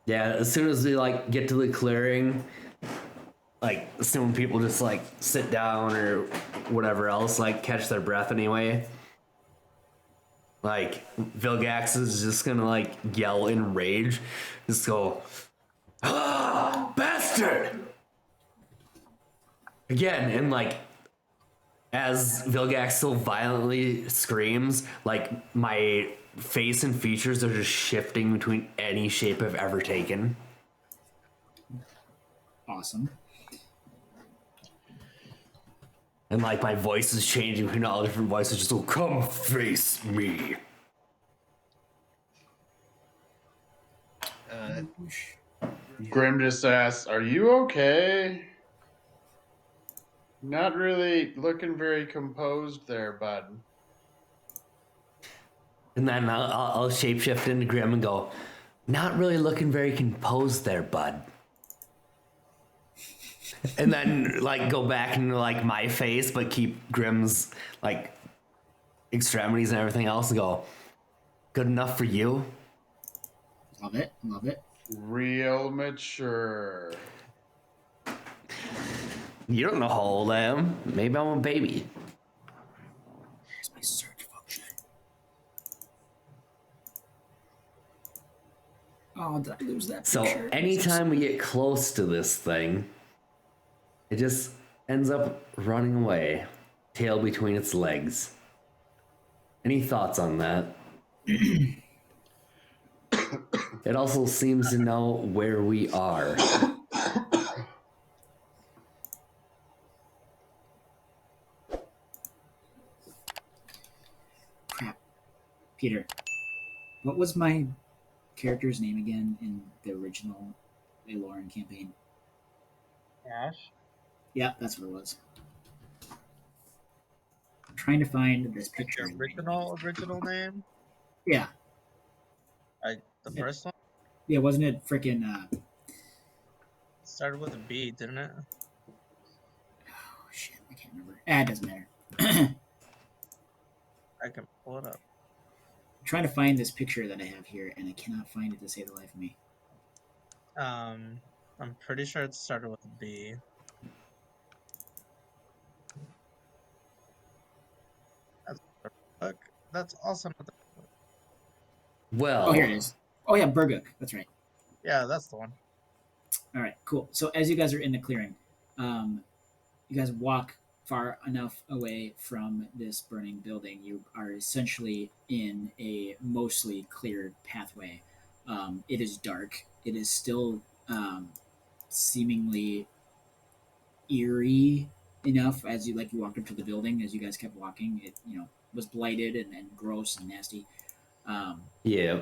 Yeah, as soon as we like get to the clearing, like assuming people just like sit down or whatever else, like catch their breath anyway. Like Vilgax is just gonna like yell in rage, just go, ah, bastard! Again, and like as Vilgax so violently screams, like my face and features are just shifting between any shape I've ever taken. Awesome. And like my voice is changing between all different voices, just go, come face me. Grim just asks, "Are you okay? Not really looking very composed there, bud." And then I'll shapeshift into Grim and go, not really looking very composed there, bud. And then like go back into like my face, but keep Grim's like extremities and everything else and go, good enough for you? Love it. Love it. Real mature. You don't know how old I am. Maybe I'm a baby. Here's my search function. Oh, did I lose that So picture? anytime we get close to this thing, it just ends up running away, tail between its legs. Any thoughts on that? It also seems to know where we are. Crap. Peter, what was my character's name again in the original Eloran campaign? Ash? Yeah, that's what it was. I'm trying to find this picture. Your original name? Yeah. The first one Yeah, wasn't it freaking started with a B, didn't it? oh shit, I can't remember. It doesn't matter. I can pull it up. I'm trying to find this picture that I have here, and I cannot find it to save the life of me. I'm pretty sure it started with a B. Look, that's also not the... Well, Oh, here it is. Oh yeah, Burguk. That's right. Yeah, that's the one. All right, cool. So as you guys are in the clearing, you guys walk far enough away from this burning building. You are essentially in a mostly cleared pathway. It is dark. It is still seemingly eerie enough as you walked up to the building. As you guys kept walking, it was blighted and gross and nasty. Um, yeah.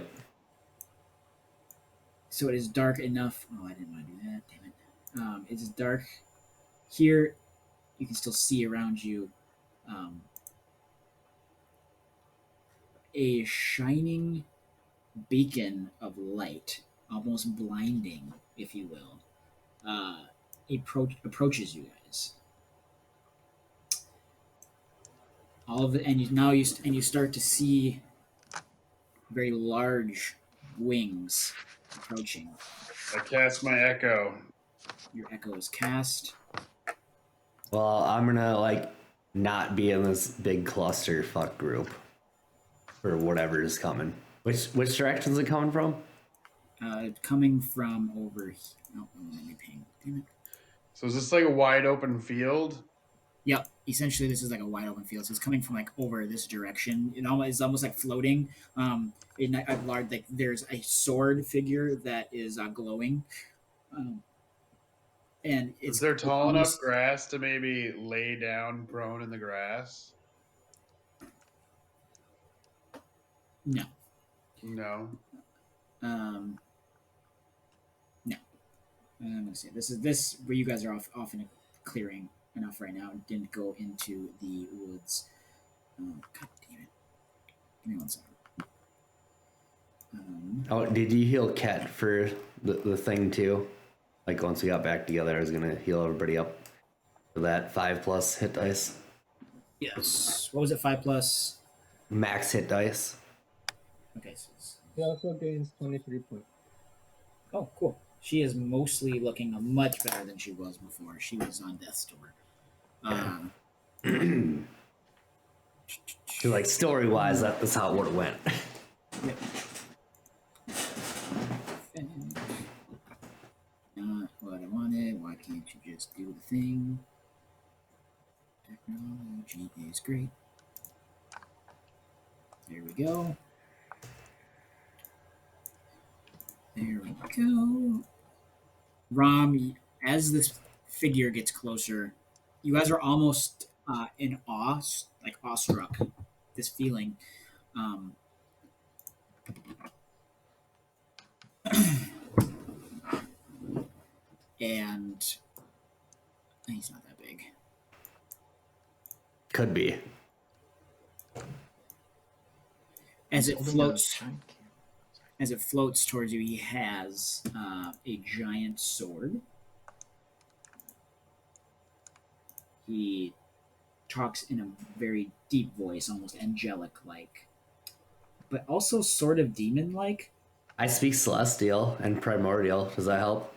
so it is dark enough. Oh, I didn't want to do that. Damn it. It is dark here. You can still see around you um, a shining beacon of light, almost blinding, if you will, approaches you guys. All of it, and you start to see very large wings approaching. I cast my echo. Your echo is cast. Well, I'm gonna like not be in this big cluster fuck group or whatever is coming. Which direction is it coming from? Coming from over here. Oh, let me ping. Damn it. So is this like a wide open field? Yep. Essentially, this is like a wide open field. So it's coming from like over this direction. It's almost like floating. In a large, like there's a sword figure that is glowing, and Is it's there tall almost, enough grass to maybe lay down prone in the grass? no. No. No. I'm gonna say this where you guys are off in a clearing enough right now. Didn't go into the woods. God damn it! Give me 1 second. Oh, did you heal Ket for the thing too? Like once we got back together, I was gonna heal everybody up for that 5+ hit dice. Yes. What was it? 5+. Max hit dice. Okay. So He also gains 23 points. Oh, cool. She is mostly looking much better than she was before. She was on death's door. Yeah. Um, Like story wise, that's how it would have went. yep. Finish. Not what I wanted. Why can't you just do the thing? Technology is great. There we go. There we go. Rom, as this figure gets closer, you guys are almost in awe, like awestruck. This feeling. Um, and he's not that big. Could be. As it Holding a floats, giant camera. as it floats towards you, he has a giant sword. He talks in a very deep voice, almost angelic-like, but also sort of demon-like. I speak Celestial and Primordial. Does that help?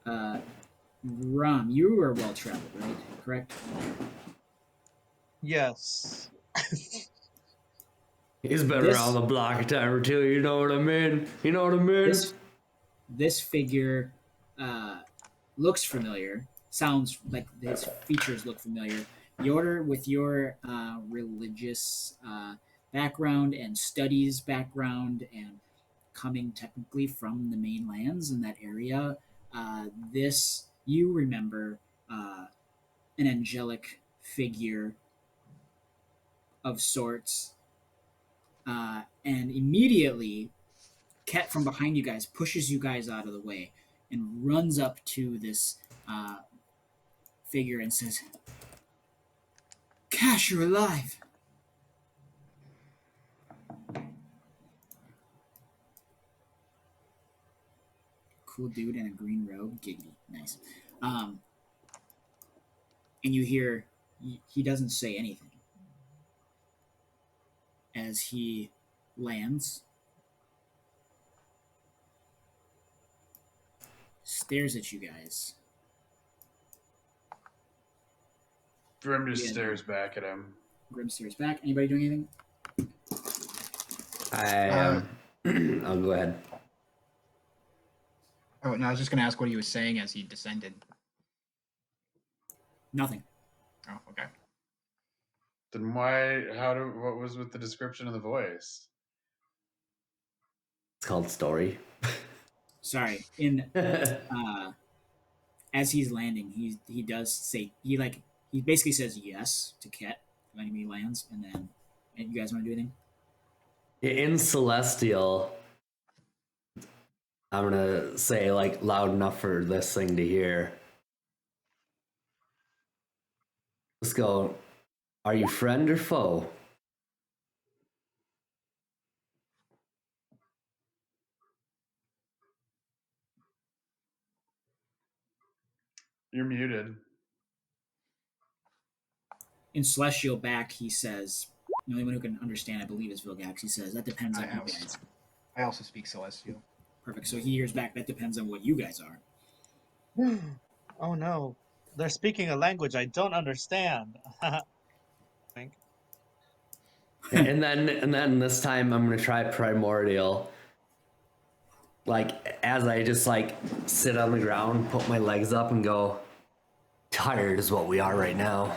Ram, you are well traveled, right? Correct. Yes. He's been This- around the block a time or two. You know what I mean? You know what I mean? This figure looks familiar. Sounds like his features look familiar. Yoder, with your religious background and studies background, and coming technically from the mainlands in that area, this you remember an angelic figure of sorts, and immediately Ket from behind you guys pushes you guys out of the way and runs up to this figure and says, "Cash, you're alive." Cool dude in a green robe, giggity, nice. And you hear he doesn't say anything as he lands, stares at you guys. Grim just Yeah. stares back at him. Grim stares back. Anybody doing anything? I'll go ahead. Oh, no, I was just going to ask what he was saying as he descended. Nothing. Oh, okay. Then what was with the description of the voice? It's called story. Sorry. As he's landing, he does say he basically says yes to Ket when he lands, and you guys want to do anything? In Celestial, I'm gonna say like loud enough for this thing to hear. Let's go. Are you friend or foe? You're muted. In Celestial back, he says, the only one who can understand, I believe, is Vilgax. He says, that depends on you guys. I also speak Celestial. Perfect. So he hears back, that depends on what you guys are. Oh no. They're speaking a language I don't understand. and then this time I'm gonna try Primordial. Like as I just like sit on the ground, put my legs up, and go. Tired is what we are right now,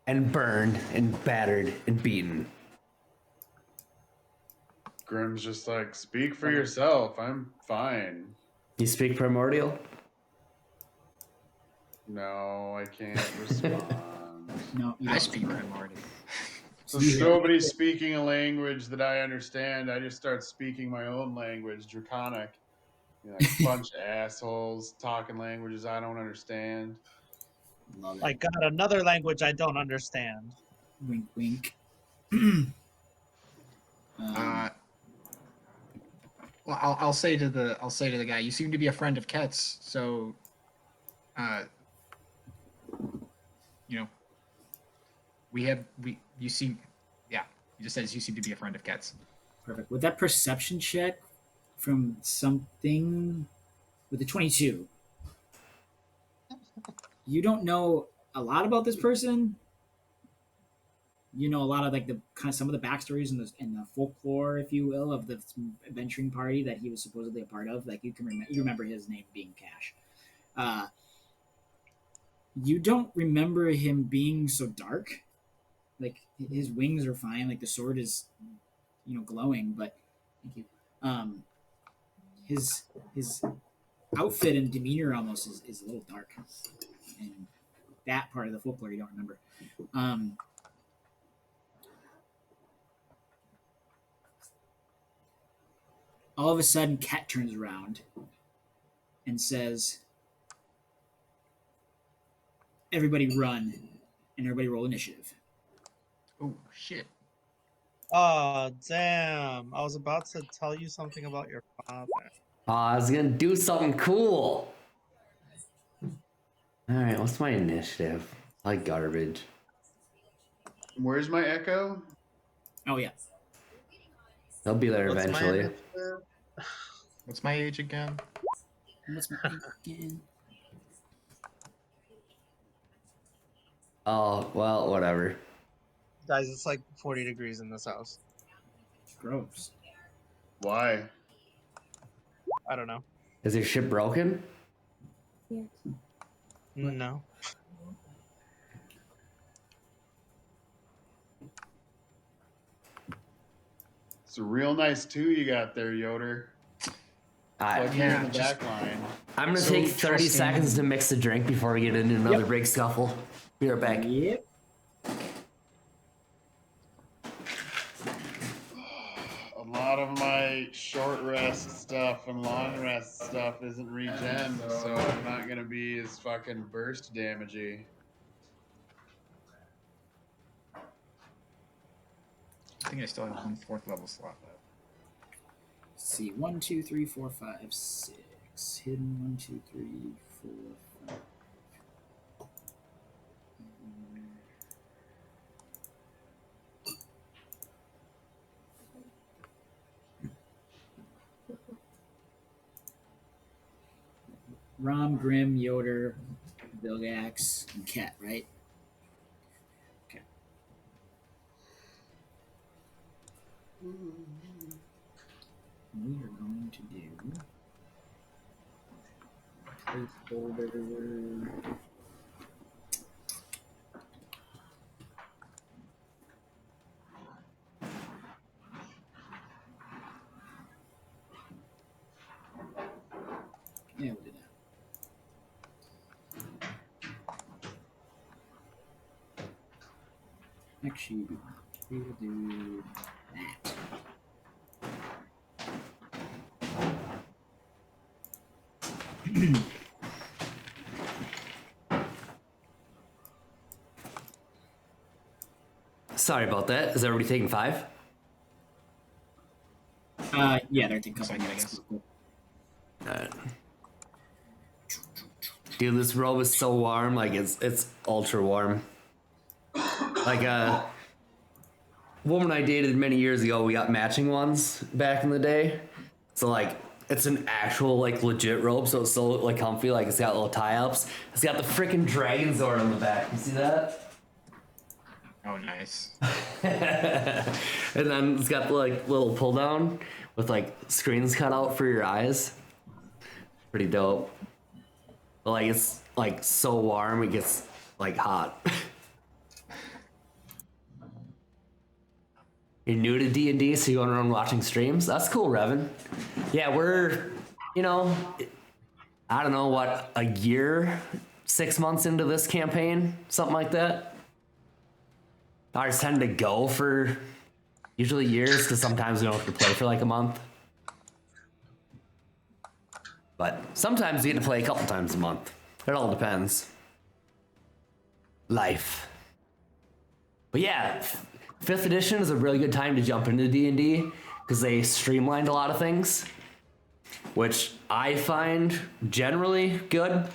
and burned and battered and beaten. Grim's just like, speak for yourself. I'm fine. You speak Primordial? No, I can't respond. No, you I don't. speak Primordial. So nobody's speaking a language that I understand. I just start speaking my own language, Draconic. Like bunch of assholes talking languages I don't understand. Love it. I got another language I don't understand. Wink, wink. Well, I'll say to the guy, you seem to be a friend of Ket's, so, you know, you seem, yeah, he just says you seem to be a friend of Ket's. Perfect. With that perception check, from something with a 22. You don't know a lot about this person. You know a lot of like the kind of some of the backstories and the folklore, if you will, of the adventuring party that he was supposedly a part of. Like you remember his name being Cash. You don't remember him being so dark. Like his wings are fine. Like the sword is, glowing. But thank you. His outfit and demeanor almost is a little dark, and that part of the folklore you don't remember. All of a sudden, Cat turns around and says, "Everybody run, and everybody roll initiative." Oh shit. Oh, damn. I was about to tell you something about your father. I was gonna do something cool. All right, what's my initiative? Like garbage. Where's my echo? Oh yeah, They'll be there What's my eventually. initiative? What's my age again? what's my again? Oh well, whatever. Guys, it's like 40 degrees in this house. Gross. Why? I don't know. Is your ship broken? No. It's a real nice two you got there, Yoder. Like yeah, in the just- back line. I'm gonna So take 30 trusting- seconds to mix the drink before we get into another break scuffle. Be right back. Yep. A lot of my short rest stuff and long rest stuff isn't regen, so I'm not gonna be as fucking burst damagey. I think I still have one 4th level slot left. Let's see, 1, 2, 3, 4, 5, 6. Hidden 1, 2, 3, 4, 5. Rom, Grim, Yoder, Vilgax, and Cat, right? Okay. We are going to do placeholder. Yeah, we'll do that. Actually, we will do that. Sorry about that. Is everybody taking 5? Yeah, they're taking a couple Second, I minutes. guess. Cool. Alright. Dude, this robe is so warm. Like it's ultra warm. Like a woman I dated many years ago, we got matching ones back in the day. So like it's an actual like legit robe, so it's so like comfy. Like it's got little tie-ups. It's got the freaking dragon sword on the back. You see that? Oh, nice. And then it's got like little pull down with like screens cut out for your eyes. Pretty dope. But like it's like so warm it gets like hot. You're new to D&D, so you're going around watching streams? That's cool, Revan. Yeah, we're, I don't know, what, a year, 6 months into this campaign? Something like that. Ours tend to go for usually years, because sometimes we don't have to play for like a month. But sometimes we get to play a couple times a month. It all depends. Life. But yeah, 5th edition is a really good time to jump into D&D because they streamlined a lot of things, which I find generally good.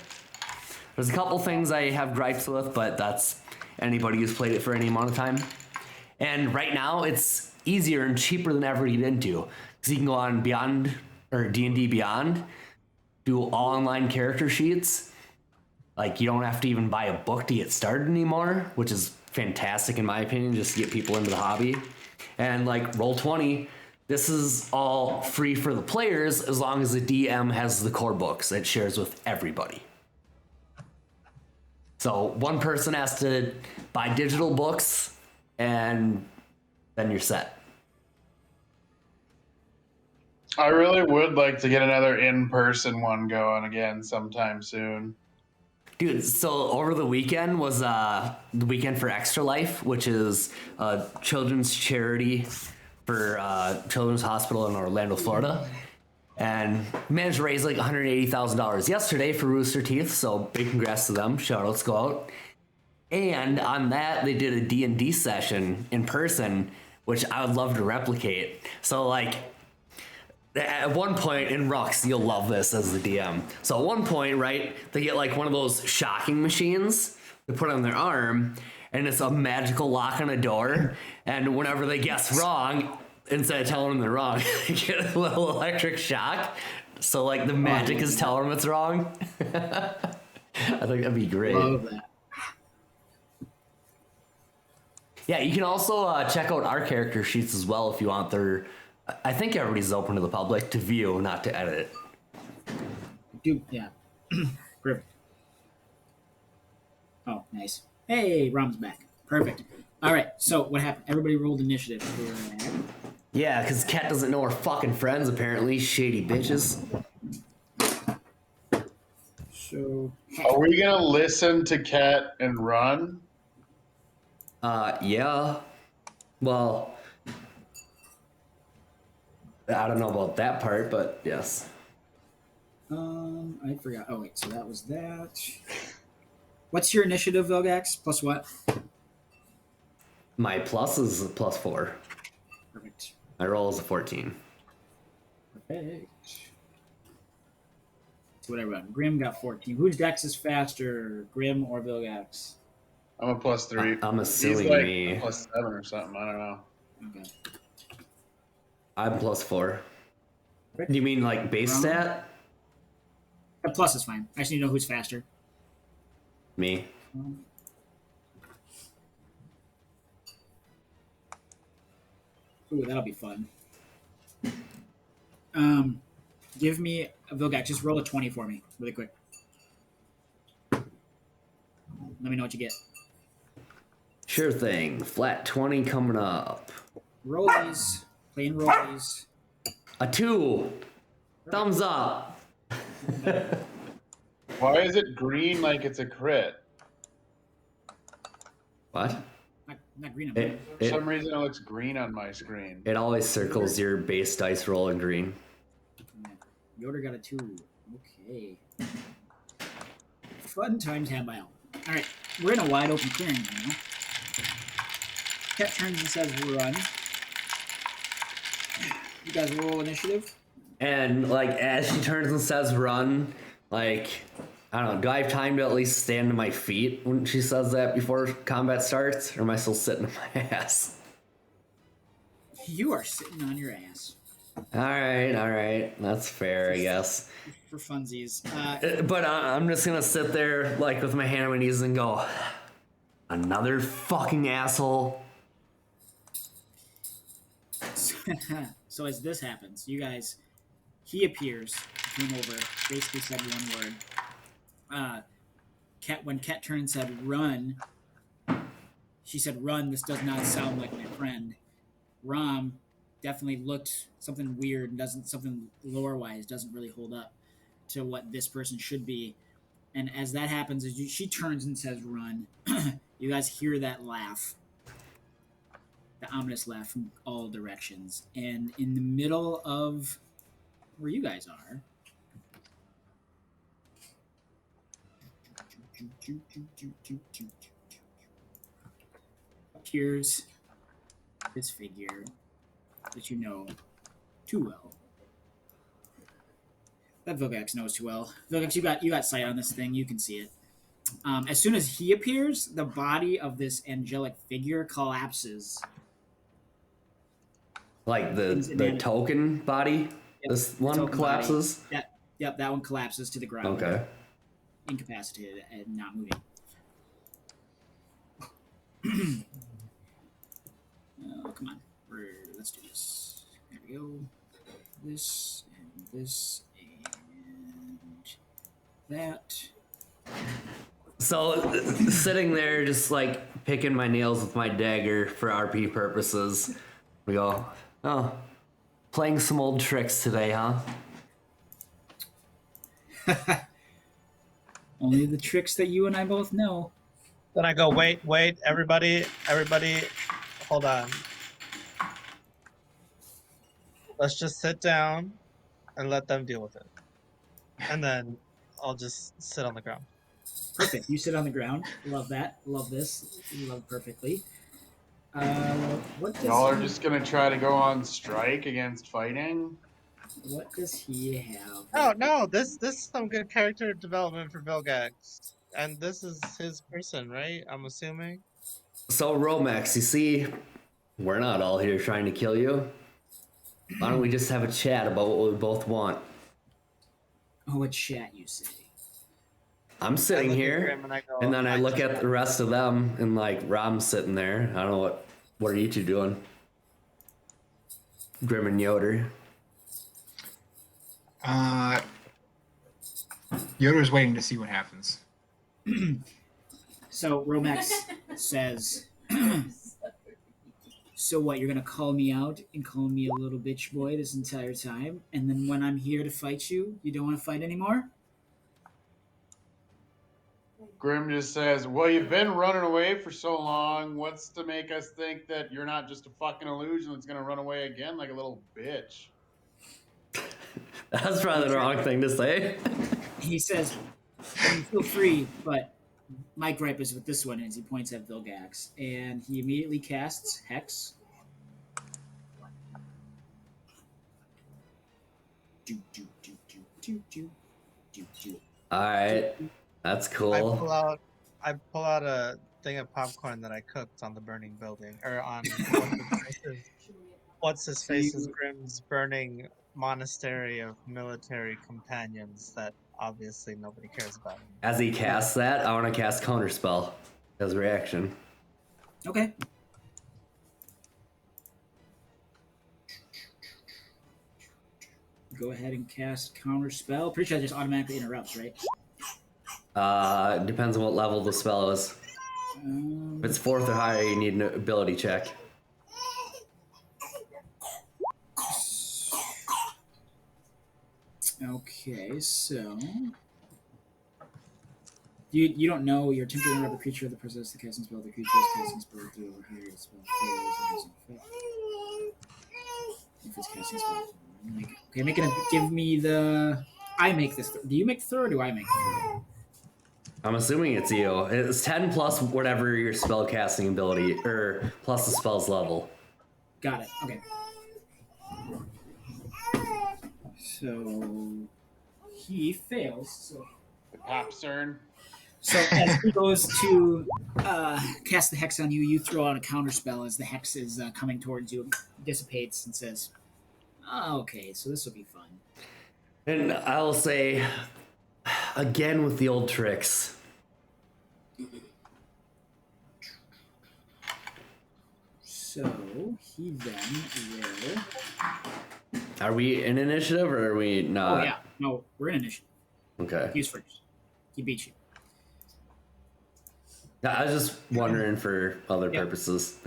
There's a couple things I have gripes with, but that's anybody who's played it for any amount of time. And right now, it's easier and cheaper than ever to get into because you can go on Beyond or D&D Beyond do all online character sheets. Like, you don't have to even buy a book to get started anymore, which is fantastic in my opinion, just to get people into the hobby. And like Roll20, this is all free for the players as long as the DM has the core books it shares with everybody. So one person has to buy digital books, and then you're set. I really would like to get another in-person one going again sometime soon. Dude, so over the weekend was the weekend for Extra Life, which is a children's charity for Children's Hospital in Orlando, Florida. And managed to raise like $180,000 yesterday for Rooster Teeth, so big congrats to them. Shout outs go out. And on that, they did a D&D session in person, which I would love to replicate. So like, at one point in Rux, you'll love this as the DM. So at one point, right, they get like one of those shocking machines they put on their arm, and it's a magical lock on a door. And whenever they guess wrong, instead of telling them they're wrong, they get a little electric shock. So like the magic is telling them it's wrong. I think that'd be great. Love that. Yeah, you can also check out our character sheets as well if you want. I think everybody's open to the public to view, not to edit. Dude, yeah. Perfect. Oh, nice. Hey, Rom's back. Perfect. All right, so what happened? Everybody rolled initiative. Yeah, because Kat doesn't know her fucking friends, apparently. Shady bitches. So, Are we gonna listen to Cat and run? Yeah. Well, I don't know about that part, but yes. I forgot. Oh, wait, so that was that. What's your initiative, Vilgax? Plus what? My plus is a +4. Perfect. My roll is a 14. Perfect. So what I run? Grim got 14. Whose dex is faster, Grim or Vilgax? I'm a +3. I'm assuming He's like me. a +7 or something. I don't know. Okay. I'm +4. Do you mean like base stat? A plus is fine. I just need to know who's faster. Me. Ooh, that'll be fun. Give me a Vilgax. Just roll a 20 for me, really quick. Let me know what you get. Sure thing. Flat 20 coming up. Rollies. Plain rollies. A 2. Thumbs up. Why is it green like it's a crit? What? Not green. For some reason, it looks green on my screen. It always circles your base dice roll in green. Yoder got a 2. Okay. Fun times had my own. All right, we're in a wide open clearing now. Cat turns and says run. You guys roll initiative. And like as she turns and says run, like I don't know, do I have time to at least stand to my feet when she says that before combat starts? Or am I still sitting on my ass? You are sitting on your ass. Alright. That's fair, I guess. For funsies. But I'm just gonna sit there like with my hand on my knees and go, another fucking asshole. So as this happens, you guys, he appears, came over, basically said one word. When Ket turned and said run, she said run, this does not sound like my friend. Rom definitely looked something weird and something lore-wise doesn't really hold up to what this person should be. And as that happens, she turns and says run, you guys hear that laugh. The ominous laugh from all directions. And in the middle of where you guys are, appears this figure that you know too well. That Vilgax knows too well. Vilgax, you got sight on this thing. You can see it. As soon as he appears, the body of this angelic figure collapses. Like the token body? Yep. This Its one open collapses. Body. Yep, that one collapses to the ground. Okay. Incapacitated and not moving. Come on. Let's do this. There we go. This and this and that. So sitting there, just like picking my nails with my dagger for RP purposes, we go, oh, playing some old tricks today, huh? Only the tricks that you and I both know. Then I go, wait, everybody, hold on. Let's just sit down and let them deal with it. And then I'll just sit on the ground. Perfect. You sit on the ground. Love that. Love this. Love perfectly. What does Y'all are he, just gonna try to go on strike against fighting? What does he have? No, this is some good character development for Vilgax. And this is his person, right? I'm assuming. So Romex, you see, we're not all here trying to kill you. Why don't we just have a chat about what we both want? Oh, a chat, you say? I'm sitting I look at here, Grim and I go, and then I look just at want- the rest of them, and like Rom's sitting there. I don't know what are you two doing? Grim and Yoder. Yoder's waiting to see what happens. So Romex says, so what, you're going to call me out and call me a little bitch boy this entire time? And then when I'm here to fight you, you don't want to fight anymore? Grim just says, well, you've been running away for so long. What's to make us think that you're not just a fucking illusion that's gonna run away again like a little bitch? That's probably the wrong thing to say. He says, you feel free, but my gripe is with this one, as he points at Vilgax. And he immediately casts Hex. Do, do, do, do, do, do, do, do. All right, that's I cool. pull out a thing of popcorn that I cooked on the burning building, or on what's his face's Grim's burning monastery of military companions that obviously nobody cares about. As he casts that, I want to cast Counterspell as a reaction. Okay. Go ahead and cast Counterspell. Pretty sure that just automatically interrupts, right? Depends on what level the spell is. If it's 4th or higher, you need an ability check. Okay, so you don't know your temporary interrupt a creature that possesses the casting spell. The creature is casting spell through over here. The spell fails and has an effect. If it's casting spell, give me the. I make this. Do you make the throw or do I make the throw? I'm assuming it's you. It's 10 plus whatever your spell casting ability, or plus the spell's level. Got it. Okay. So he fails. So The Popcern. So as he goes to cast the hex on you, you throw out a counter spell as the hex is coming towards you, dissipates, and says, oh, okay, so this will be fun. And I'll say, again with the old tricks. So he then will... Are we in initiative or are we not? Oh, yeah. No, we're in initiative. Okay. He's first. He beat you. I was just wondering for other purposes.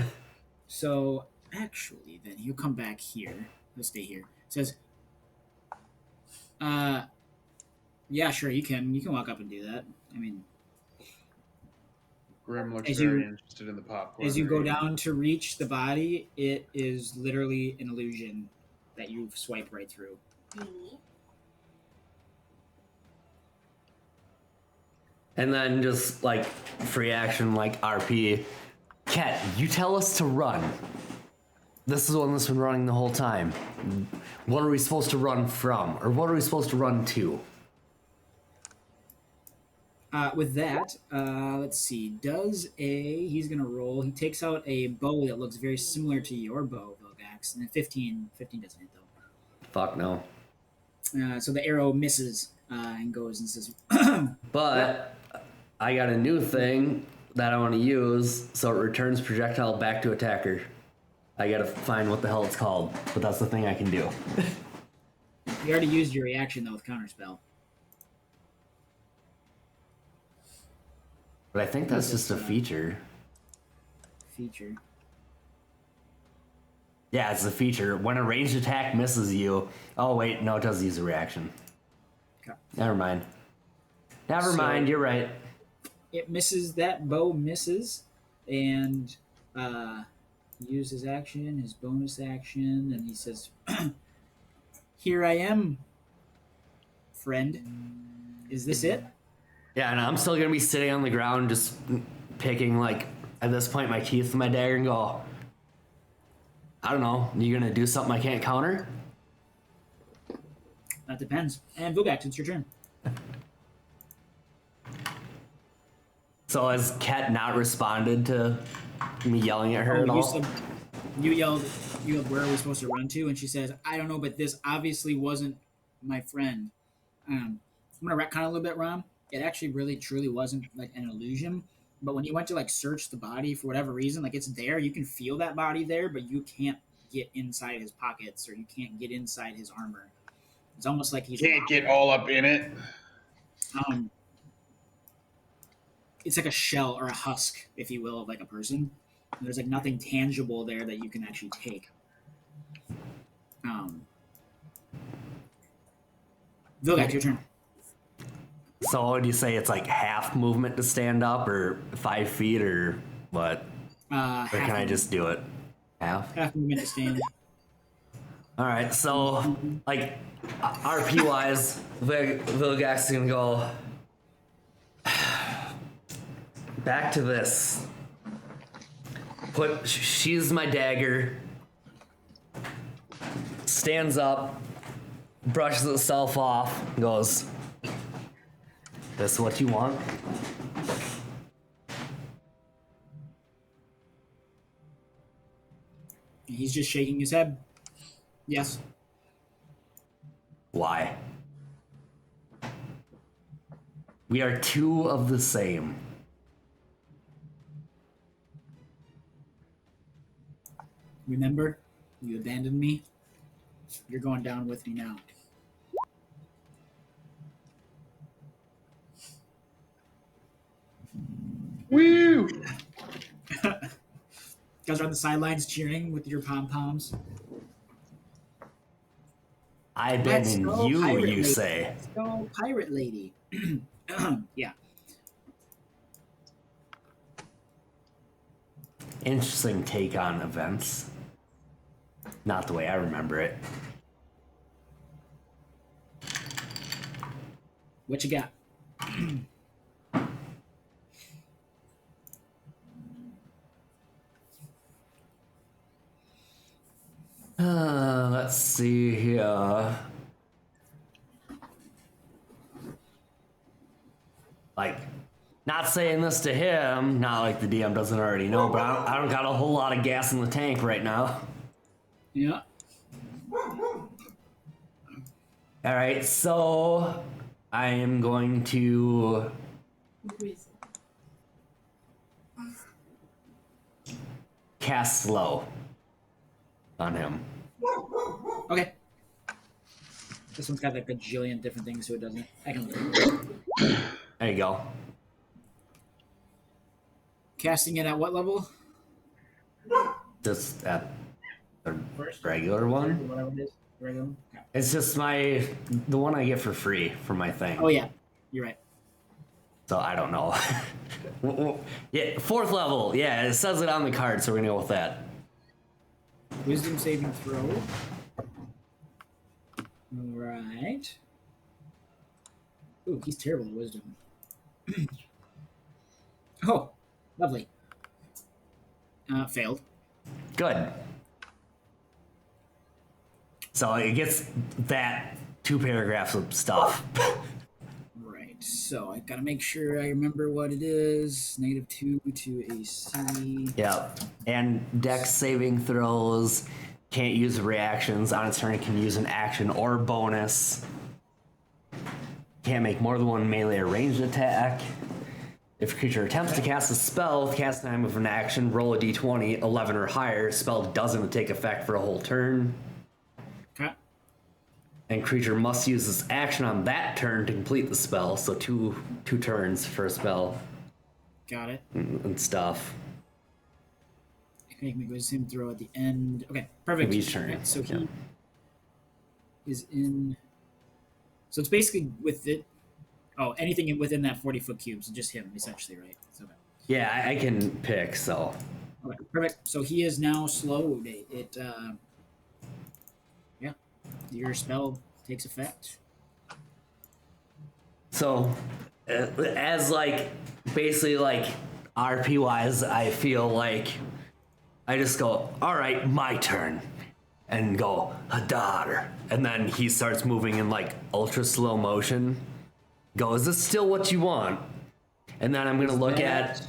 So, actually, then he'll come back here. He'll stay here. Says, yeah, sure, you can walk up and do that. I mean, Grim looks As very you- interested in the popcorn. as you go down to reach the body, it is literally an illusion that you swipe right through. And then just like free action, like RP. Cat, you tell us to run. This is the one that's been running the whole time. What are we supposed to run from? Or what are we supposed to run to? With that, let's see. He's going to roll. He takes out a bow that looks very similar to your bow, Vilgax. And 15 doesn't hit, though. Fuck no. So the arrow misses and goes and says, But I got a new thing that I want to use, so it returns projectile back to attacker. I gotta find what the hell it's called, but that's the thing I can do. You already used your reaction, though, with Counterspell. But I think that's just a feature. Feature. Yeah, it's a feature. When a ranged attack misses you... Oh, wait, no, it does use a reaction. Okay. Never mind. Never mind, you're right. It misses, that bow misses, and uses action, his bonus action, and he says, here I am, friend. Is this it? Yeah, and I'm still gonna be sitting on the ground just picking, like, at this point, my teeth with my dagger and go, I don't know, you gonna do something I can't counter? That depends. And Vilgax, it's your turn. So has Ket not responded to me yelling at her at all? You yelled, where are we supposed to run to? And she says, I don't know, but this obviously wasn't my friend. I'm going to retcon a little bit, Rom. It actually really, truly wasn't like an illusion. But when you went to like search the body for whatever reason, like it's there, you can feel that body there, but you can't get inside his pockets or you can't get inside his armor. It's almost like he's... Can't get all up in it. It's like a shell or a husk, if you will, of like a person. And there's like nothing tangible there that you can actually take. Vilgax, your turn. So would you say it's like half movement to stand up, or 5 feet, or what? Or can I just do it? Half? Half movement to stand. Alright, so, like, RP wise, Vilgax is gonna go back to this. She's my dagger. Stands up, brushes itself off, goes, this what you want? He's just shaking his head. Yes. Why? We are two of the same. Remember, you abandoned me. You're going down with me now. Woo! Guys are on the sidelines cheering with your pom-poms. I abandoned you, Pirate you Lady. say. Let's go, Pirate Lady. Yeah. Interesting take on events. Not the way I remember it. What you got? Let's see here. Like, not saying this to him, not like the DM doesn't already know, but I don't got a whole lot of gas in the tank right now. Yeah. Alright, so I am going to cast slow on him. Okay. This one's got like a gajillion different things, so it doesn't. I can look. There you go. Casting it at what level? Just at the First? regular one. Whatever it is. Regular one? Okay. It's just the one I get for free for my thing. Oh, yeah. You're right. So I don't know. Yeah, 4th level. Yeah, it says it on the card, so we're gonna go with that. Wisdom saving throw. Right. Ooh, he's terrible at wisdom. Oh, lovely. Failed. Good. So it gets that 2 paragraphs of stuff. Right. So I gotta make sure I remember what it is. -2 to AC. Yeah. And dex saving throws, can't use reactions on its turn, it can use an action or bonus. Can't make more than one melee or ranged attack. If a creature attempts to cast a spell with cast time of an action, roll a d20, 11 or higher. Spell doesn't take effect for a whole turn. Okay. And creature must use this action on that turn to complete the spell. So two turns for a spell Got it. and stuff. Make me wisdom throw at the end. Okay, perfect. Of each turn. Right, so he Yeah. is in. So it's basically with it. Oh, anything within that 40-foot cube, so just him essentially, right? So, okay. Yeah, I can pick, so. Okay, perfect. So he is now slowed. Yeah, your spell takes effect. So, as like, basically like, RP wise, I feel like I just go, all right, my turn. And go, Hadar. And then he starts moving in like ultra slow motion. Go, is this still what you want? And then I'm going to look at.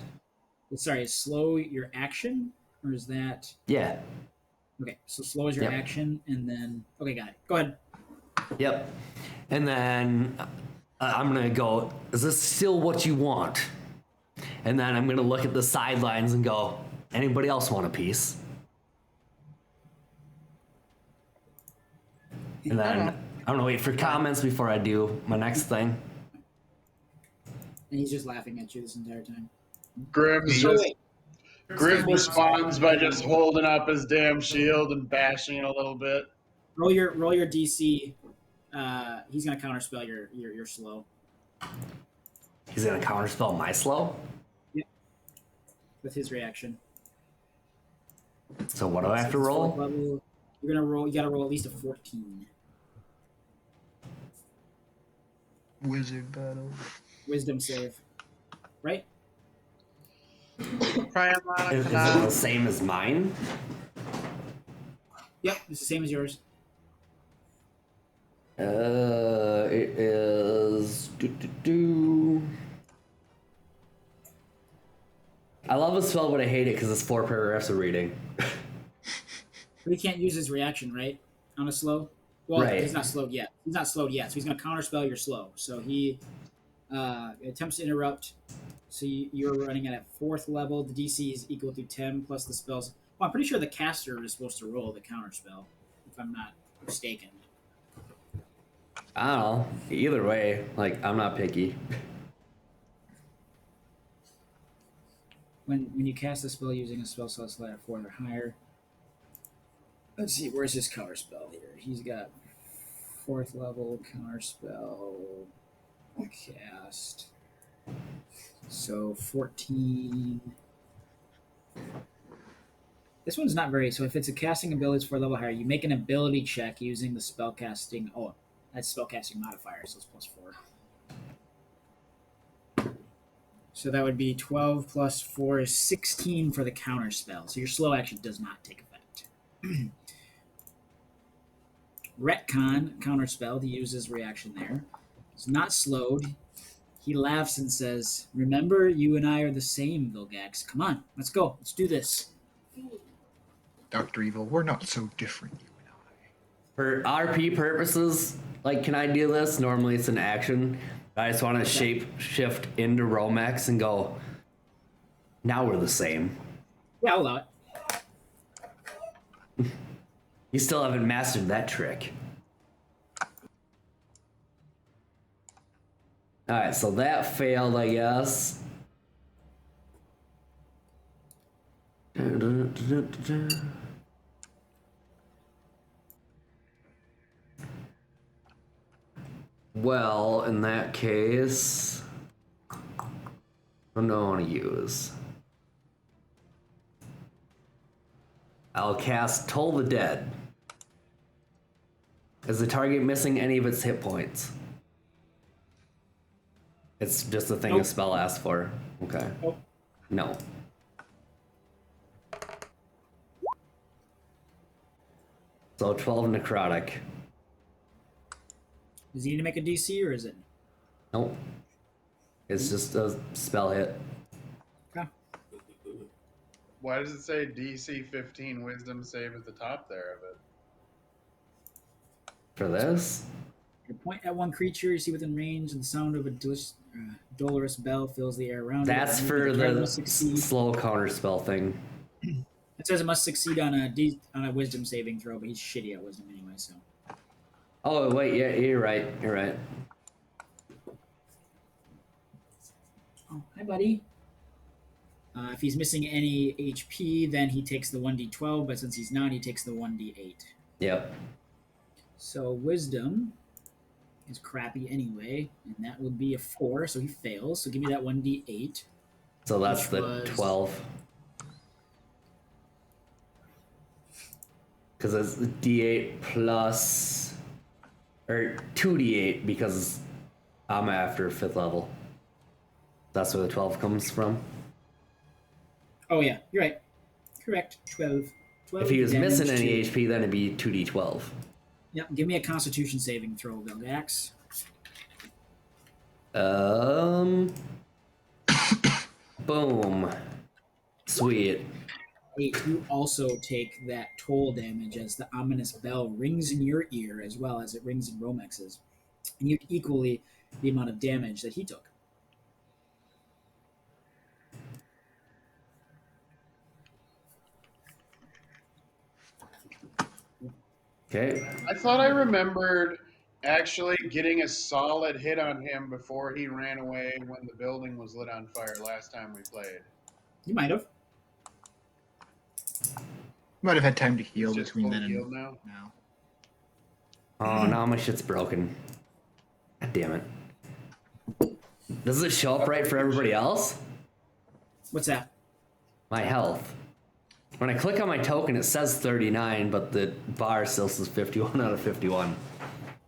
Sorry, slow your action? Or is that. Yeah. Okay, so slow is your Yep. action, and then. Okay, got it. Go ahead. Yep. And then I'm going to go, is this still what you want? And then I'm going to look at the sidelines and go, anybody else want a piece? And then I'm going to wait for comments before I do my next thing. And he's just laughing at you this entire time. Grim responds by just holding up his damn shield and bashing it a little bit. Roll your DC. He's gonna counterspell your slow He's going to counterspell my slow? with his reaction. So what do I have to roll? Level, you're gonna roll. You gotta roll at least a 14. Wizard battle. Wisdom save. Right? Is it the same as mine? Yep, it's the same as yours. It is. I love a spell, but I hate it because it's 4 paragraphs of reading. But he can't use his reaction, right? On a slow? Well, Right. he's not slowed yet. He's not slowed yet, so he's going to counterspell your slow. So he attempts to interrupt. So you're running at a 4th level. The DC is equal to 10 plus the spells. Well, I'm pretty sure the caster is supposed to roll the counterspell, if I'm not mistaken. I don't know. Either way, like, I'm not picky. When you cast a spell using a spell slot at 4 or higher. Let's see, where's his counterspell here? He's got 4th level counterspell cast. So 14. This one's not very. So if it's a casting ability, it's 4 level higher. You make an ability check using the spellcasting. Oh, that's spellcasting modifier, so it's plus 4. So that would be 12 plus 4 is 16 for the counterspell. So your slow action does not take effect. Retcon counterspell. He uses reaction there. It's not slowed. He laughs and says, "Remember, you and I are the same, Vilgax. Come on, let's go. Let's do this." Dr. Evil, we're not so different, you and I. For RP purposes, like, can I do this? Normally it's an action. I just want to shape shift into Romex and go, now we're the same. Yeah, I'll allow it. You still haven't mastered that trick. Alright, so that failed, I guess. Well, in that case, what do I want to use? I'll cast Toll the Dead. Is the target missing any of its hit points? It's just a thing Nope. a spell asks for. Okay. Nope. No. So 12 necrotic. Does he need to make a DC or is it? Nope. It's just a spell hit. Okay. Why does it say DC 15 Wisdom save at the top there of it? For this? You point at one creature you see within range, and the sound of a dolorous bell fills the air around you. That's You, for target the must succeed. slow counter spell thing. It says it must succeed on a wisdom saving throw, but he's shitty at wisdom anyway. So. Oh wait, yeah, you're right. You're right. Oh, hi, buddy. If he's missing any HP, then he takes the 1d12, but since he's not, he takes the 1d8. Yep. So wisdom is crappy anyway, and that would be a 4, so he fails. So give me that 1d8. So that's Which the was- 12. Because it's D8 plus, or 2D8 because I'm after 5th level. That's where the 12 comes from. Oh yeah, you're right. Correct. 12. 12 If he was damage missing any to- HP, then it'd be 2D12. Yep, give me a Constitution saving throw, Vilgax. Boom. Sweet. 8. You also take that toll damage as the ominous bell rings in your ear as well as it rings in Romex's. And you equally the amount of damage that he took. Okay. I thought I remembered actually getting a solid hit on him before he ran away when the building was lit on fire last time we played. You might have. Might have had time to heal He's just between fully then healed and now. now. Oh, now my shit's broken. God damn it. Does it show up right for everybody else? What's that? My health. When I click on my token, it says 39, but the bar still says 51 out of 51.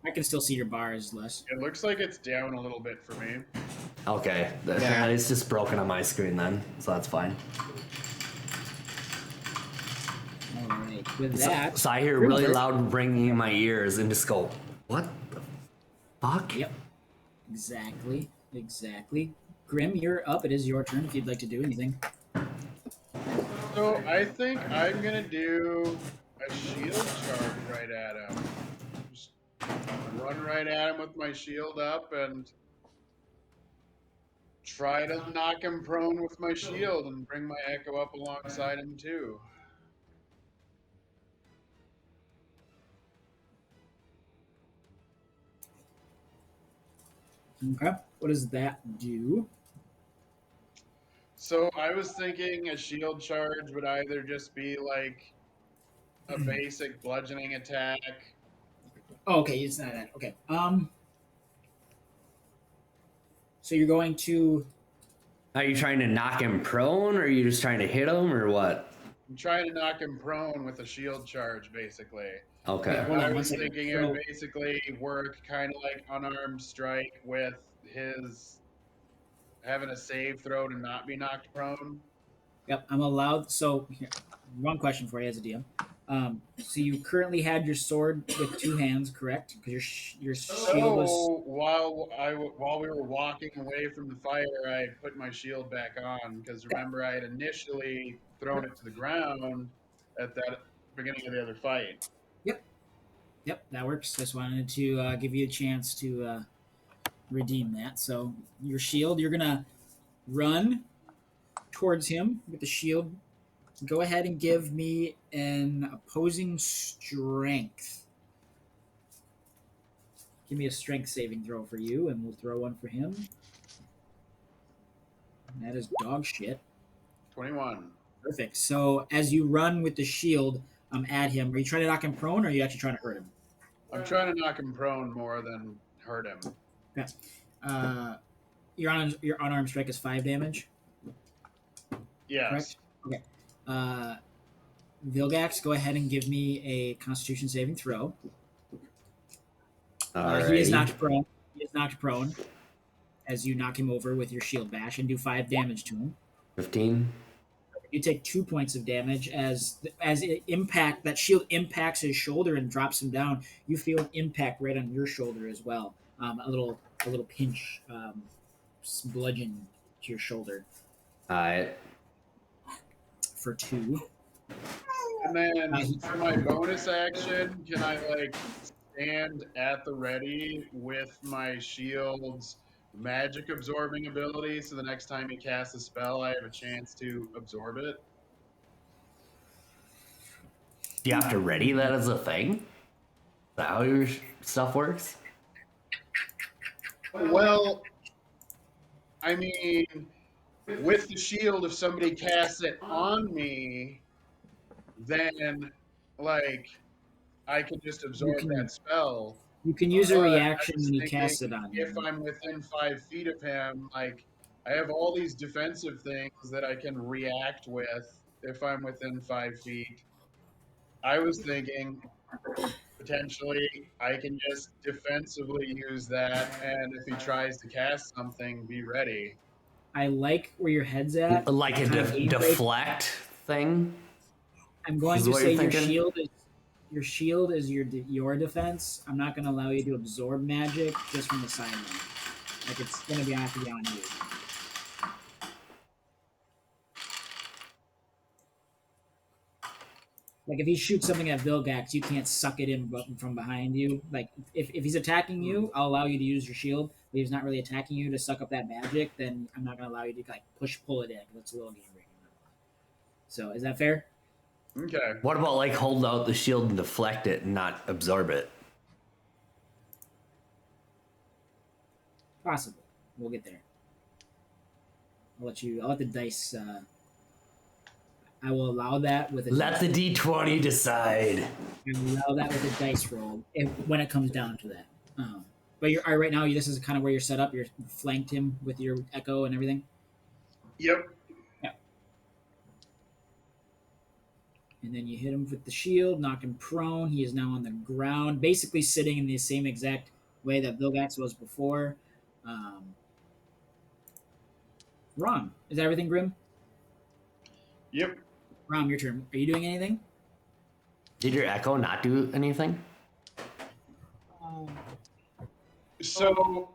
I can still see your bar is less. It looks like it's down a little bit for me. Okay, Yeah. it's just broken on my screen then, so that's fine. All right. With So, that, so I hear Grim's really turn. loud ringing in my ears and just go, what the fuck? Yep. Exactly. Grim, you're up. It is your turn if you'd like to do anything. So I think I'm gonna do a shield charge right at him. Just run right at him with my shield up and try to knock him prone with my shield and bring my echo up alongside him too. Okay. What does that do? So I was thinking a shield charge would either just be like a basic bludgeoning attack. Oh, okay. It's not that. Okay. So you're going to. Are you trying to knock him prone, or are you just trying to hit him, or what? I'm trying to knock him prone with a shield charge, basically. Okay. Yeah, hold on I one was second. thinking it would basically work kind of like unarmed strike with his having a save throw to not be knocked prone. Yep, I'm allowed. So, here, one question for you as a DM. So you currently had your sword with 2 hands, correct? Because your shield was. So while we were walking away from the fire, I put my shield back on because remember I had initially thrown it to the ground at that beginning of the other fight. Yep, that works. Just wanted to give you a chance to redeem that. So your shield, you're gonna run towards him with the shield. Go ahead and give me an opposing strength. Give me a strength saving throw for you, and we'll throw one for him. And that is dog shit. 21. Perfect. So as you run with the shield at him, are you trying to knock him prone, or are you actually trying to hurt him? I'm trying to knock him prone more than hurt him. Okay. Your unarmed strike is 5 damage. Yes. Correct. Okay. Vilgax, go ahead and give me a Constitution saving throw. He is knocked prone. He is knocked prone as you knock him over with your shield bash and do 5 damage to him. 15. You take 2 points of damage as that shield impacts his shoulder and drops him down. You feel an impact right on your shoulder as well. A little pinch, bludgeon to your shoulder Alright. for 2. And then for my bonus action, can I like stand at the ready with my shield's magic absorbing ability, so the next time he casts a spell, I have a chance to absorb it? Do you have to ready that as a thing? Is that how your stuff works? Well, I mean, with the shield, if somebody casts it on me, then like I can just absorb that spell. You can use a But I reaction was when he thinking, casts it on if you. I'm within 5 feet of him, like I have all these defensive things that I can react with if I'm within 5 feet. I was thinking potentially I can just defensively use that, and if he tries to cast something, be ready. I like where your head's at. Like a Kind of gameplay. deflect thing? I'm going is to what say you're your thinking? shield is your defense. I'm not going to allow you to absorb magic just from the sideline. Like it's going to have to be on you. Like if he shoots something at Vilgax, you can't suck it in from behind you. Like if he's attacking you, I'll allow you to use your shield. But if he's not really attacking you to suck up that magic, then I'm not going to allow you to like pull it in. That's a little game breaking. So is that fair? Okay. What about like hold out the shield and deflect it and not absorb it? Possible. We'll get there. I'll let the dice. I will allow that with a. Let the D20 decide. I will allow that with a dice roll when it comes down to that. But you're all right, right now. This is kind of where you're set up. You're flanked him with your echo and everything. Yep. Yeah. And then you hit him with the shield, knock him prone. He is now on the ground, basically sitting in the same exact way that Vilgax was before. Rom, is that everything, Grim? Yep. Rom, your turn. Are you doing anything? Did your echo not do anything? So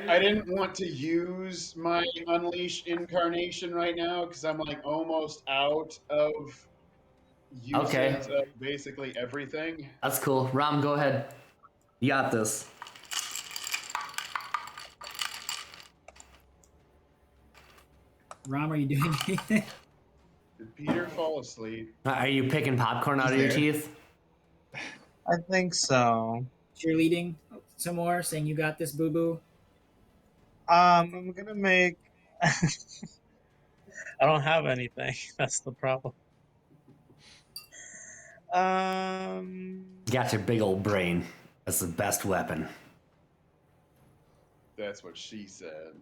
I didn't want to use my Unleash incarnation right now because I'm like almost out of uses Okay. of basically everything. That's cool. Ram, go ahead. You got this. Rom, are you doing anything? Did Peter fall asleep? Are you picking popcorn out of your teeth? I think so. Cheerleading some more, saying you got this, boo boo. I'm gonna make. I don't have anything. That's the problem. You got your big old brain. That's the best weapon. That's what she said.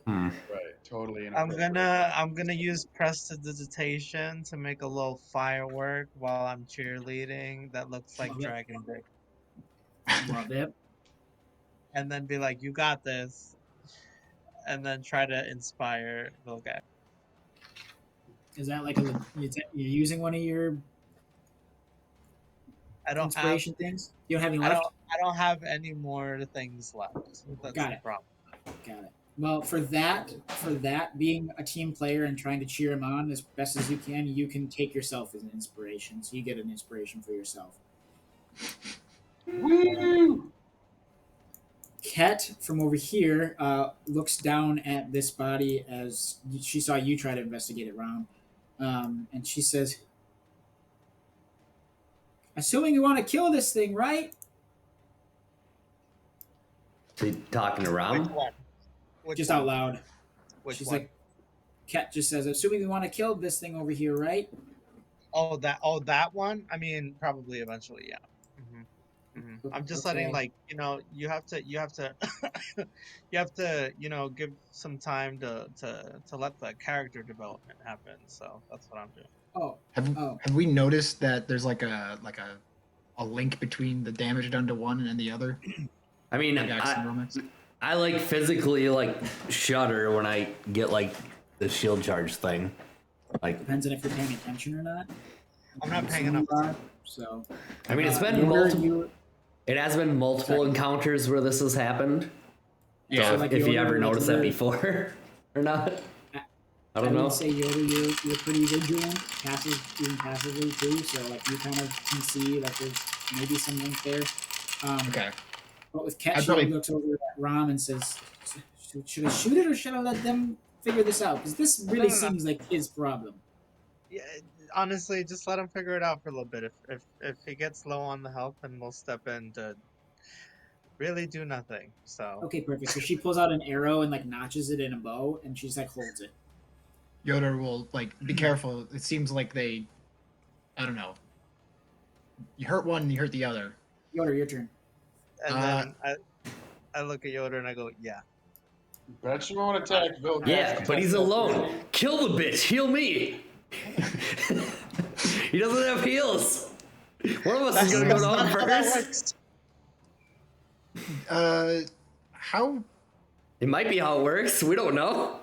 Hmm. Right, totally. I'm gonna use prestidigitation to make a little firework while I'm cheerleading that looks like Love it. dragon dick, Love it. and then be like, "You got this," and then try to inspire Vilgax. Is that like you're using one of your I don't have. inspiration things? You don't have any left? I don't have any more things left. That's Got the it. problem. Got it. Well, for that, being a team player and trying to cheer him on as best as you can take yourself as an inspiration. So you get an inspiration for yourself. Woo! Ket from over here looks down at this body as she saw you try to investigate it, Ron, and she says, "Assuming you want to kill this thing, right?" So you talking to Ram? Which one? Just out loud. Which She's one? like, Ket just says, "Assuming you want to kill this thing over here, right?" Oh, that one. I mean, probably eventually, yeah. I'm just letting, like, you have to you have to give some time to let the character development happen. So that's what I'm doing. Oh, Have we noticed that there's like a link between the damage done to one and the other? I mean, I like physically like shudder when I get like the shield charge thing. Like depends on if you're paying attention or not. I'm not paying enough attention. So, I mean, it's been multiple. It has been multiple encounters where this has happened. Yeah. So if you ever noticed that before or not. I don't know. would say you're pretty vigilant, even passively too. So like you kind of can see that there's maybe some link there. Okay. But with Ket, I'd she probably- looks over at Ram and says, "Should I shoot it or should I let them figure this out? Because this really No. seems like his problem." Yeah, honestly, just let him figure it out for a little bit. If he gets low on the health, then we'll step in to really do nothing. So Okay, perfect. So she pulls out an arrow and like notches it in a bow, and she just like holds it. Yoder will like be careful. It seems like I don't know. You hurt one, you hurt the other. Yoder, your turn. and then I look at Yoda and I go, yeah. Bet you won't attack Vilgax. Yeah, but he's alone. Kill the bitch. Heal me. He doesn't have heals. One of us is gonna go down first. How? It might be how it works. We don't know.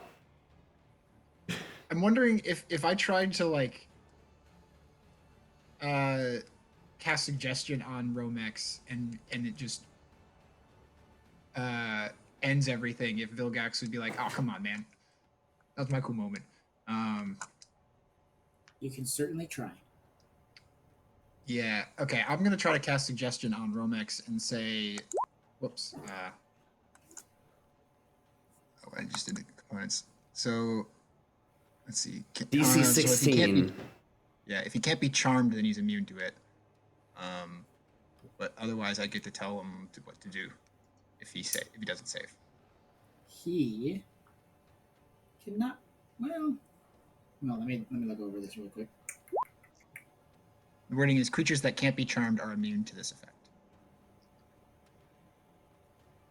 I'm wondering if I tried to like cast suggestion on Romex and it just ends everything. If Vilgax would be like, "Oh, come on, man, that was my cool moment." You can certainly try. Yeah. Okay. I'm gonna try to cast suggestion on Romex and say, "Whoops." I just did the components. So let's see. DC so if he 16. if he can't be charmed, then he's immune to it. But otherwise, I get to tell him what to do if he doesn't save. He cannot. Well, no. Let me look over this real quick. The wording is creatures that can't be charmed are immune to this effect.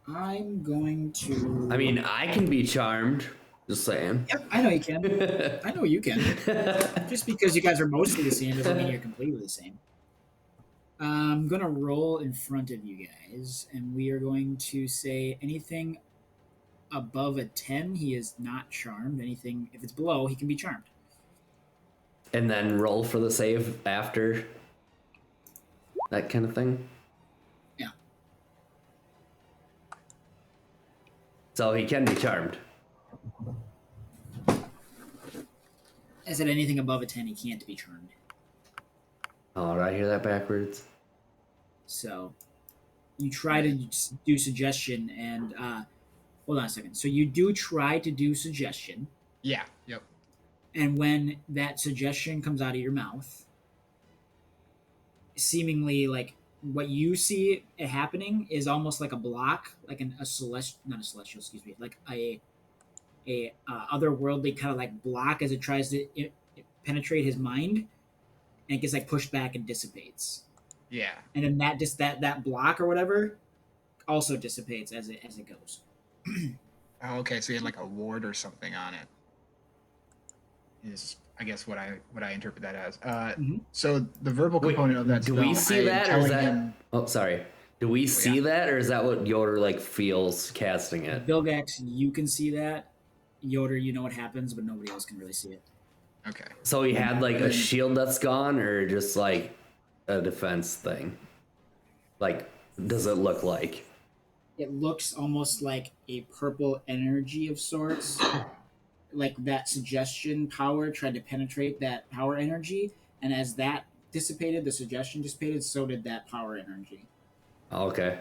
I'm going to. I mean, I can be charmed. Just saying. Yep, I know you can. I know you can. Just because you guys are mostly the same doesn't mean you're completely the same. I'm gonna roll in front of you guys, and we are going to say anything above a 10, he is not charmed. Anything, if it's below, he can be charmed. And then roll for the save after. That kind of thing. Yeah. So he can be charmed. I said anything above a 10, he can't be charmed. Oh, did I hear that backwards? So you try to do suggestion, and hold on a second. So you do try to do suggestion, Yeah. Yep. and when that suggestion comes out of your mouth, seemingly like what you see it happening is almost like a block, like not a celestial, excuse me, like a otherworldly kind of like block as it tries to penetrate his mind, and it gets like pushed back and dissipates. Yeah. And then that block or whatever also dissipates as it goes. Oh, okay. So he had like a ward or something on it. Is I guess what I interpret that as. So the verbal component of that. Do spell, we see I am that, or is telling that? him- Oh, sorry. Do we see that, or is that what Yoder like feels casting it? Vilgax, you can see that. Yoder, you know what happens, but nobody else can really see it. Okay. So he had like a shield that's gone, or just like a defense thing? Like, does it look like? It looks almost like a purple energy of sorts. Like that suggestion power tried to penetrate that power energy, and as that dissipated, the suggestion dissipated, so did that power energy. Okay.